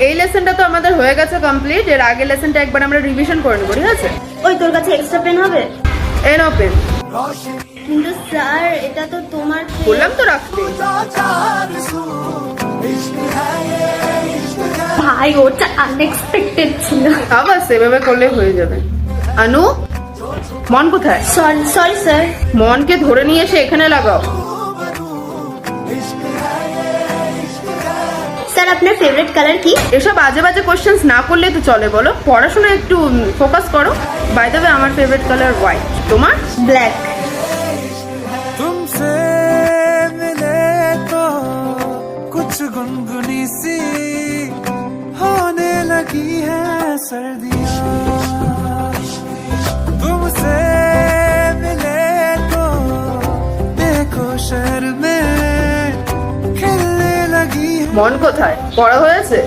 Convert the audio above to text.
এই লেসনটা তো আমাদের হয়ে গেছে কমপ্লিট। এর আগের লেসনটা একবার আমরা রিভিশন করে নেব, ঠিক আছে? ওই তোর কাছে এক্সট্রা পেন হবে? এই নাও পেন। কিন্তু স্যার এটা তো তোমার pen। বললাম তো রাখতে। ভাই ওটা আনএক্সপেক্টেড ছিল। আবার সেভাবে করলে হয়ে যাবে। আনু, মন কোথায়? Sorry sorry sir. মনকে ধরে নিয়ে এসে এখানে লাগাও। স্যার আপনার ফেভারিট কালার কি? এসব বাজে বাজে কোশ্চেন্স না করলে তো চলে, বলো। পড়াশোনা একটু ফোকাস করো। বাই দ্য ওয়ে, আমার ফেভারিট কালার হোয়াইট। তোমার? ব্ল্যাক। तुमसे मिले तो कुछ गुनगुनी सी होने लगी है सर्दियाँ। तुमसे मिले तो देखो शहर में खिलने लगी है। মন কোথায়? পড়া হয়েছে?